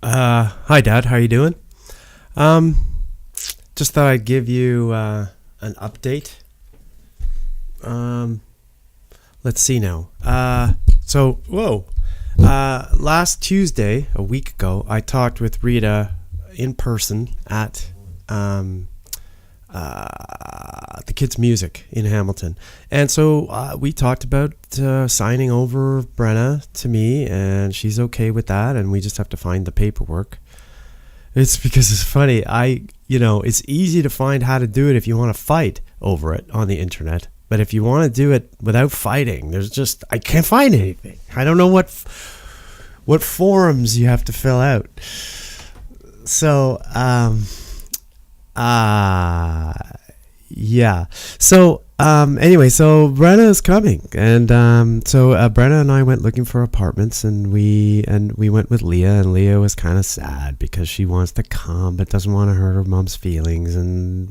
Hi, Dad. How you doing? Um, just thought I'd give you an update. Um, let's see now. Whoa. Last Tuesday, a week ago, I talked with Rita in person at the Kids Music in Hamilton, and so we talked about signing over Brenna to me, and she's okay with that, and we just have to find the paperwork. It's because it's funny. It's easy to find how to do it if you want to fight over it on the internet. But if you want to do it without fighting, I can't find anything. I don't know what forums you have to fill out. So, yeah. So, anyway, so Brenna is coming, and Brenna and I went looking for apartments, and we went with Leah, and Leah was kind of sad because she wants to come but doesn't want to hurt her mom's feelings,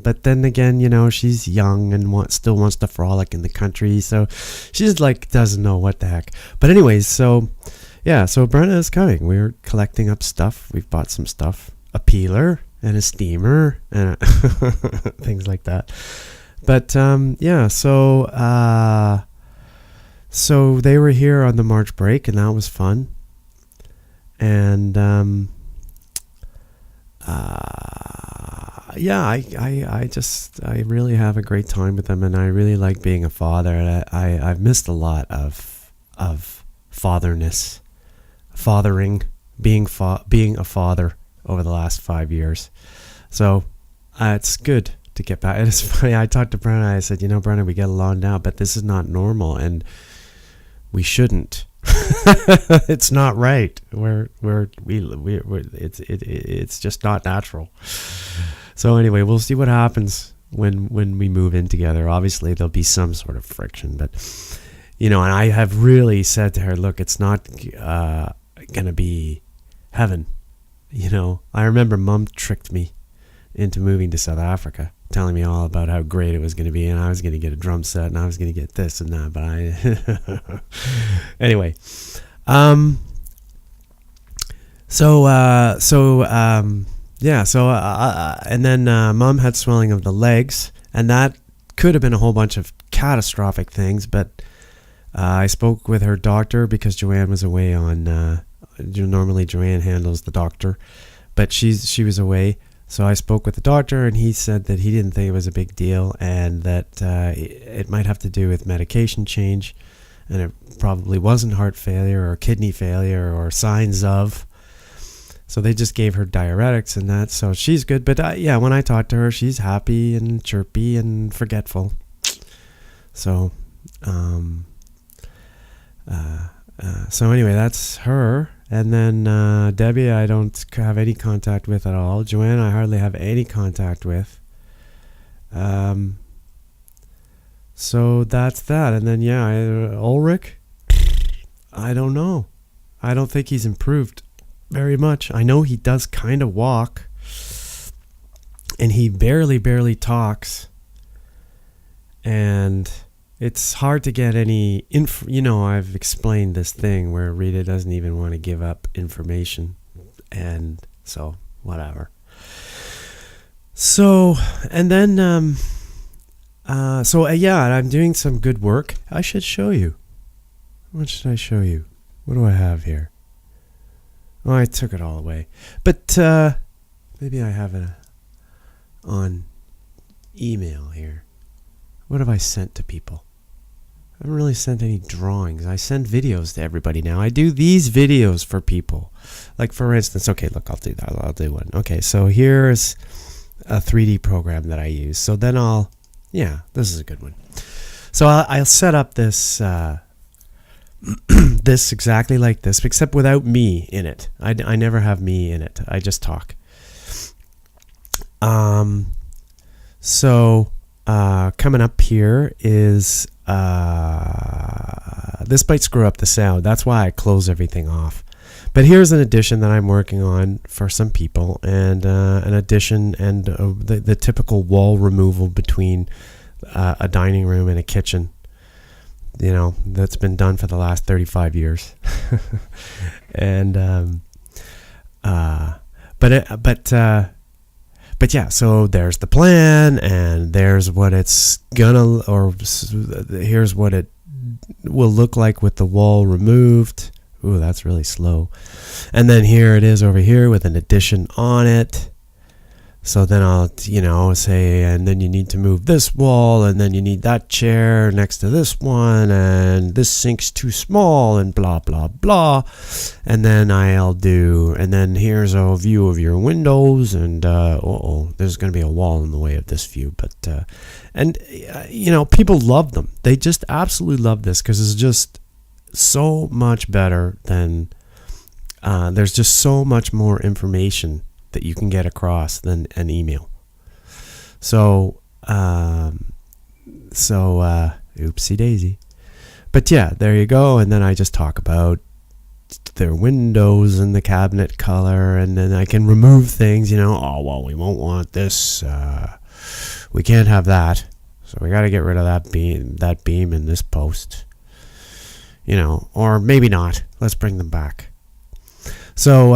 but then again, she's young and still wants to frolic in the country, so she's like doesn't know what the heck. But anyways, so Brenna is coming. We're collecting up stuff. We've bought some stuff, a peeler and a steamer and things like that. But so they were here on the March break, and that was fun. And I really have a great time with them, and I really like being a father. And I've missed a lot of fathering, being a father over the last 5 years. So it's good to get back. And it's funny, I talked to Brenna, I said, Brenna, we get along now, but this is not normal, and we shouldn't. It's not right. It's just not natural. So anyway, we'll see what happens when we move in together. Obviously there'll be some sort of friction, but and I have really said to her, look, it's not gonna be heaven. I remember Mom tricked me into moving to South Africa, telling me all about how great it was going to be, and I was going to get a drum set, and I was going to get this and that. But anyway, and then Mom had swelling of the legs, and that could have been a whole bunch of catastrophic things. But I spoke with her doctor because Joanne was away on. Normally Joanne handles the doctor, but she was away. So I spoke with the doctor, and he said that he didn't think it was a big deal, and that it might have to do with medication change, and it probably wasn't heart failure or kidney failure or signs of. So they just gave her diuretics and that, so she's good. But when I talked to her, she's happy and chirpy and forgetful. So, so anyway, that's her. And then Debbie, I don't have any contact with at all. Joanne, I hardly have any contact with. So that's that. And then, Ulrich, I don't know. I don't think he's improved very much. I know he does kind of walk, and he barely talks. And it's hard to get any I've explained this thing where Rita doesn't even want to give up information, and so whatever. So, and then I'm doing some good work. I should show you. What should I show you? What do I have here? Oh, I took it all away. But maybe I have it on email here. What have I sent to people? I haven't really sent any drawings. I send videos to everybody now. I do these videos for people. Like, for instance, okay, look, I'll do that. I'll do one. Okay, so here's a 3D program that I use. So then this is a good one. So I'll set up this this exactly like this, except without me in it. I never have me in it. I just talk. So coming up here is this might screw up the sound. That's why I close everything off. But here's an addition that I'm working on for some people, and an addition and the typical wall removal between a dining room and a kitchen. That's been done for the last 35 years. And But yeah, so there's the plan, and there's what it's gonna, or here's what it will look like with the wall removed. Ooh, that's really slow. And then here it is over here with an addition on it. So then I'll, say, and then you need to move this wall, and then you need that chair next to this one, and this sink's too small, and blah, blah, blah. And then and then here's a view of your windows, and, there's going to be a wall in the way of this view. But, people love them. They just absolutely love this because it's just so much better than, there's just so much more information that you can get across than an email. So oopsie daisy. But yeah, there you go. And then I just talk about their windows and the cabinet color, and then I can remove things, we won't want this. We can't have that. So we got to get rid of that beam in this post. Or maybe not. Let's bring them back. So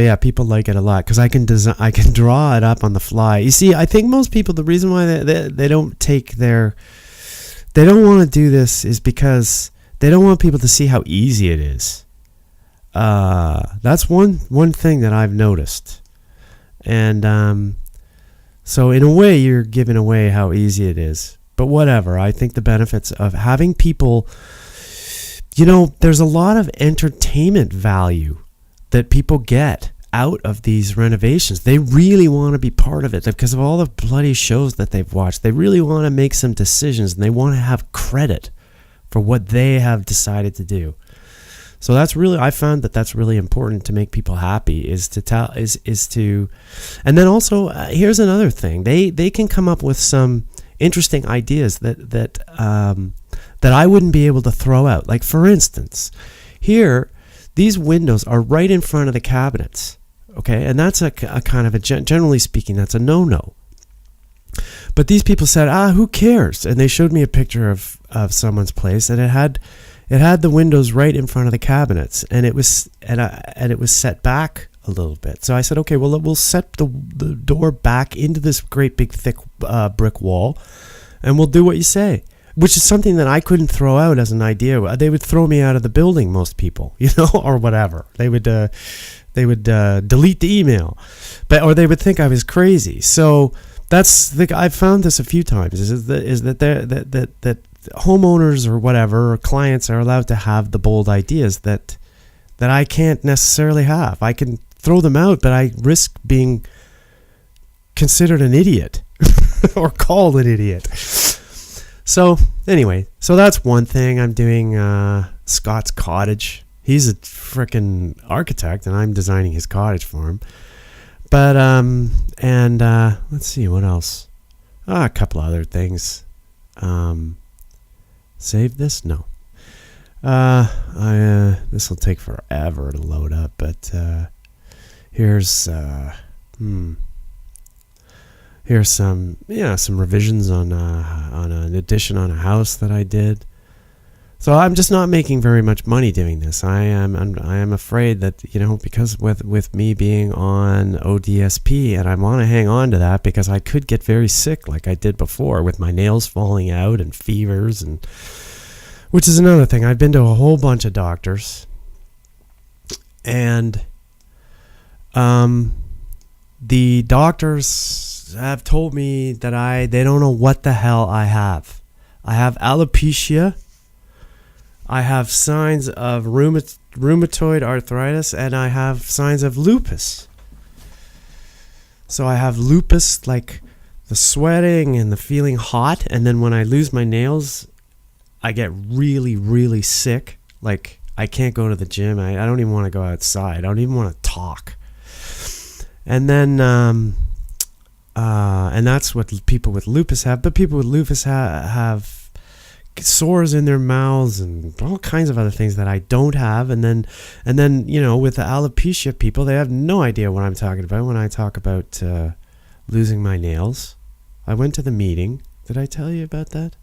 yeah, people like it a lot because I can draw it up on the fly. You see, I think most people, the reason why they don't want to do this is because they don't want people to see how easy it is. That's one thing that I've noticed. And so in a way, you're giving away how easy it is. But whatever, I think the benefits of having people, there's a lot of entertainment value that people get out of these renovations. They really want to be part of it because of all the bloody shows that they've watched. They really want to make some decisions, and they want to have credit for what they have decided to do. So I found that that's really important to make people happy, and then also here's another thing. They can come up with some interesting ideas that I wouldn't be able to throw out. Like, for instance, here, these windows are right in front of the cabinets, okay? And that's a kind of generally speaking, that's a no-no. But these people said, who cares? And they showed me a picture of someone's place, and it had the windows right in front of the cabinets, and it was set back a little bit. So I said, okay, well, we'll set the door back into this great big thick brick wall, and we'll do what you say. Which is something that I couldn't throw out as an idea. They would throw me out of the building, most people, or whatever. They would delete the email, or they would think I was crazy. So I've found this a few times. Is that homeowners or whatever, or clients are allowed to have the bold ideas that I can't necessarily have. I can throw them out, but I risk being considered an idiot or called an idiot. So anyway, that's one thing I'm doing. Scott's cottage. He's a frickin' architect, and I'm designing his cottage for him. But let's see what else. A couple other things. Save this? No. This will take forever to load up. But here's Here's some revisions on an addition on a house that I did. So I'm just not making very much money doing this. I am afraid that, because with me being on ODSP, and I want to hang on to that because I could get very sick like I did before with my nails falling out and fevers, and which is another thing. I've been to a whole bunch of doctors, and the doctors have told me that they don't know what the hell I have. I have alopecia. I have signs of rheumatoid arthritis, and I have signs of lupus. So I have lupus, like the sweating and the feeling hot, and then when I lose my nails, I get really, really sick. Like, I can't go to the gym. I don't even want to go outside. I don't even want to talk. And then, and that's what people with lupus have. But people with lupus have sores in their mouths and all kinds of other things that I don't have. And then, with the alopecia people, they have no idea what I'm talking about when I talk about losing my nails. I went to the meeting. Did I tell you about that?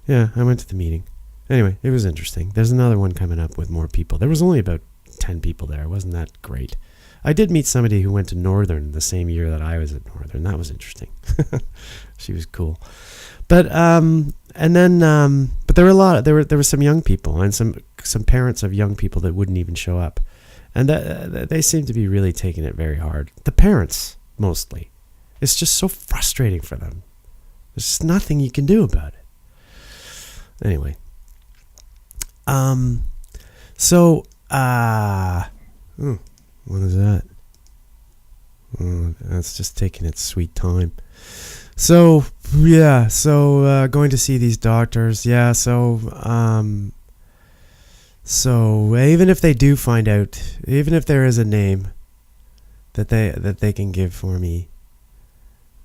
Yeah, I went to the meeting. Anyway, it was interesting. There's another one coming up with more people. There was only about 10 people there. It wasn't that great. I did meet somebody who went to Northern the same year that I was at Northern. That was interesting. She was cool. But but there were there were some young people and some parents of young people that wouldn't even show up, and they seemed to be really taking it very hard. The parents mostly. It's just so frustrating for them. There's just nothing you can do about it. Anyway. What is that? That's just taking its sweet time. So, yeah, going to see these doctors, yeah, so even if they do find out, even if there is a name that they can give for me,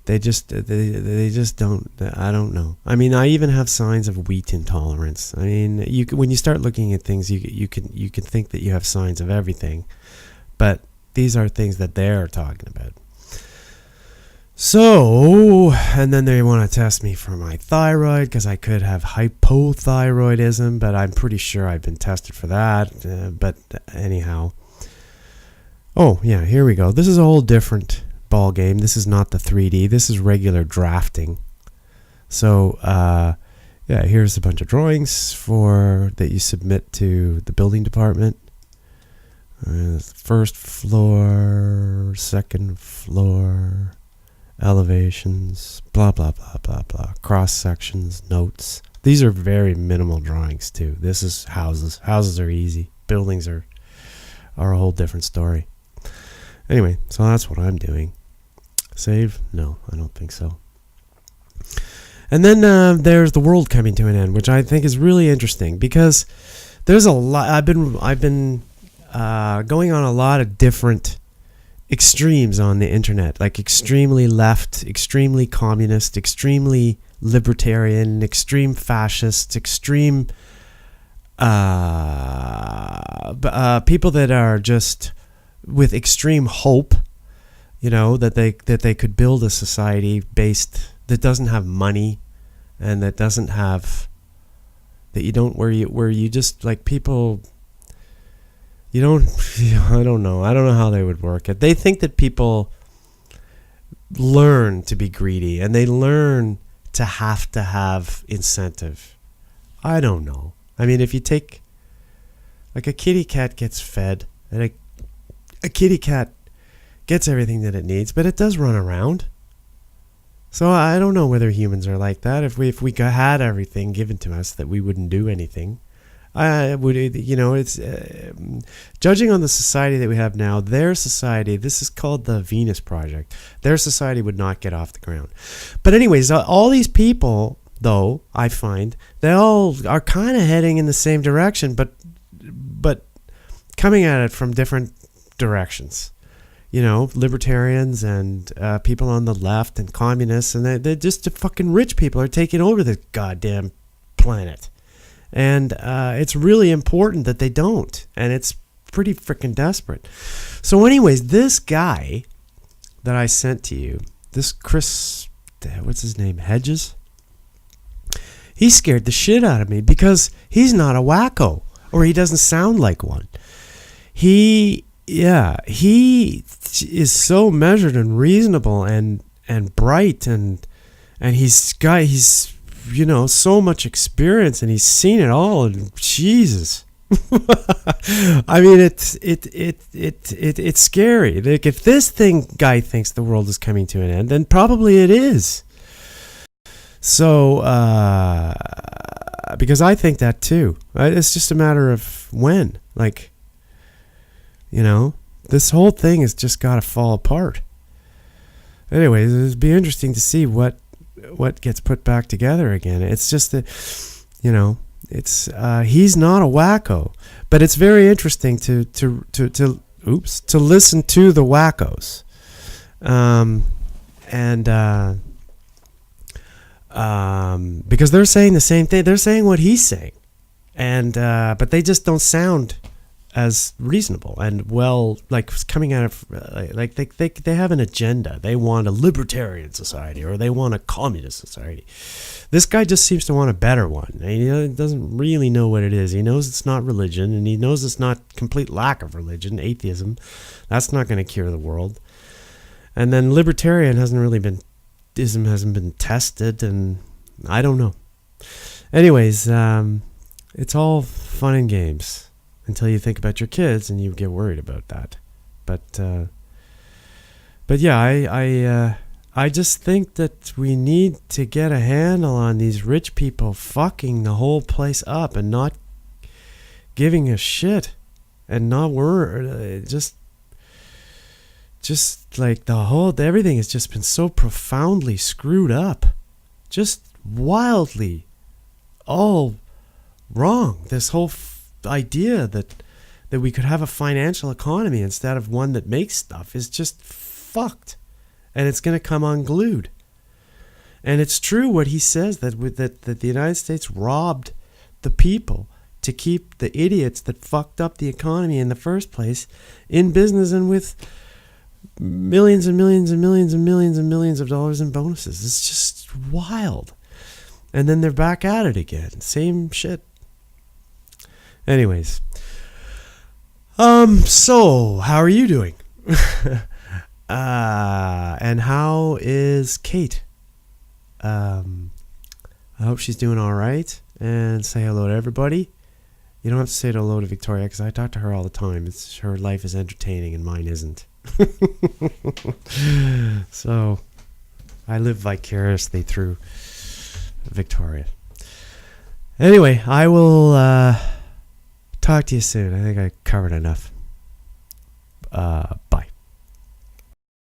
they just don't, I don't know. I mean, I even have signs of wheat intolerance. I mean, when you start looking at things, you can think that you have signs of everything, but these are things that they're talking about. So, and then they want to test me for my thyroid because I could have hypothyroidism, but I'm pretty sure I've been tested for that. But anyhow. Oh, yeah, here we go. This is a whole different ball game. This is not the 3D. This is regular drafting. So, yeah, here's a bunch of drawings that you submit to the building department. First floor, second floor, elevations, blah, blah, blah, blah, blah. Cross sections, notes. These are very minimal drawings, too. This is houses. Houses are easy. Buildings are a whole different story. Anyway, so that's what I'm doing. Save? No, I don't think so. And then there's the world coming to an end, which I think is really interesting because there's a lot. I've been going on a lot of different extremes on the internet, like extremely left, extremely communist, extremely libertarian, extreme fascist, extreme people that are just with extreme hope, that they could build a society that doesn't have money and that doesn't have where you just like people. I don't know how they would work it. They think that people learn to be greedy and they learn to have incentive. I don't know. I mean, if you take, like, a kitty cat gets fed and a kitty cat gets everything that it needs, but it does run around. So I don't know whether humans are like that. If we had everything given to us, that we wouldn't do anything. It's judging on the society that we have now. Their society, this is called the Venus Project. Their society would not get off the ground. But anyways, all these people, though, I find they all are kind of heading in the same direction, but coming at it from different directions. Libertarians and people on the left and communists, and they're just fucking rich people are taking over the goddamn planet. And it's really important that they don't. And it's pretty freaking desperate. So anyways, this guy that I sent to you, this Chris, what's his name, Hedges? He scared the shit out of me because he's not a wacko. Or he doesn't sound like one. He is so measured and reasonable and bright and he's so much experience and he's seen it all, and Jesus. I mean, it's scary. Like, if this guy thinks the world is coming to an end, then probably it is. So, because I think that too. It's just a matter of when. Like, this whole thing has just got to fall apart. Anyways, it'd be interesting to see what gets put back together again. It's just that, it's he's not a wacko, but it's very interesting to listen to the wackos, because they're saying the same thing. They're saying what he's saying, and but they just don't sound as reasonable and well, like coming out of like they have an agenda. They want a libertarian society or they want a communist society. This guy just seems to want a better one. And he doesn't really know what it is. He knows it's not religion, and he knows it's not complete lack of religion, atheism. That's not going to cure the world. And then libertarian hasn't been tested, and I don't know. Anyways, it's all fun and games until you think about your kids and you get worried about that. But yeah, I just think that we need to get a handle on these rich people fucking the whole place up and not giving a shit and not worry. Just like everything has just been so profoundly screwed up. Just wildly all wrong. This whole idea that we could have a financial economy instead of one that makes stuff is just fucked. And it's going to come unglued. And it's true what he says, that the United States robbed the people to keep the idiots that fucked up the economy in the first place in business and with millions and millions and millions and millions and millions of dollars in bonuses. It's just wild. And then they're back at it again. Same shit. Anyways. So, how are you doing? And how is Kate? I hope she's doing all right. And say hello to everybody. You don't have to say hello to Victoria because I talk to her all the time. Her life is entertaining and mine isn't. So I live vicariously through Victoria. Anyway, I will talk to you soon. I think I covered enough.